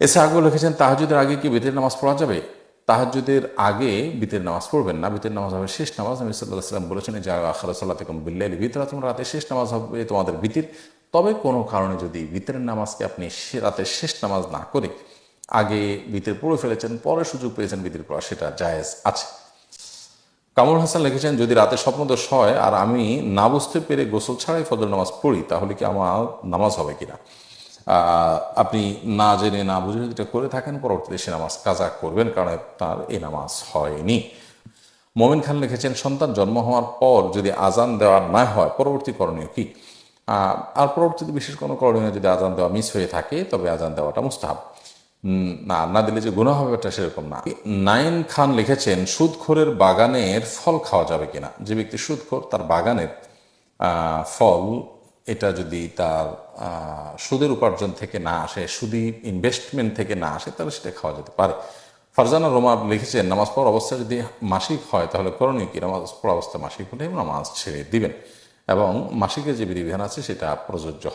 এছাড়া লিখেছেন তাহাজ্জুদের আগে কি বিতরের নামাজ পড়া যাবে? তাহাজ্জুদের আগে বিতরের নামাজ পড়বেন না, বিতরের নামাজ হবে শেষ নামাজ। নবী সাল্লাল্লাহু আলাইহি ওয়াসাল্লাম বলেছেন যে আখিরু সালাতিকুম বিল্লাইলি বিতরা, তোমরা রাতের শেষ নামাজ হবে তোমাদের বিতির। তবে কোনো কারণে যদি বিতরের নামাজকে আপনি রাতের শেষ নামাজ না করে আগে বিতির পড়ে ফেলেছেন, পরে সুযোগ পেয়েছেন বিতির পড়া, সেটা জায়েজ আছে। কামরুল হাসান লিখেছেন যদি রাতে স্বপ্নদোষ হয় আর আমি না বুঝতে পেরে গোসল ছাড়াই ফজর নামাজ পড়ি, তাহলে কি আমার নামাজ হবে কিনা? আপনি না জেনে না বুঝে যদি এটা করে থাকেন, পরবর্তীতে সে নামাজ কাজা করবেন, কারণ তার এই নামাজ হয়নি। মোমিন খান লিখেছেন সন্তান জন্ম হওয়ার পর যদি আজান দেওয়া না হয় পরবর্তী করণীয় কি? আর পরবর্তীতে বিশেষ কোনো করণীয়, যদি আজান দেওয়া মিস হয়ে থাকে তবে আজান দেওয়াটা মুস্তাহাব। না না দিলে যে গুনাহ হবে এটা সেরকম না। নাইন খান লিখেছেন সুদখোরের বাগানের ফল খাওয়া যাবে কিনা? যে ব্যক্তি সুদখোর, তার বাগানের ফল, এটা যদি তার সুদের উপার্জন থেকে না আসে, সুদি ইনভেস্টমেন্ট থেকে না আসে, তাহলে সেটা খাওয়া যেতে পারে। ফারজানা রোমার লিখেছেন নামাজ পড়ার অবস্থায় যদি মাসিক হয় তাহলে করণীয় কি? নামাজ পড়া অবস্থায় মাসিক হলে নামাজ ছেড়ে দিবেন এবং মাসিকের যে বিধিবিধান আছে সেটা প্রযোজ্য হয়।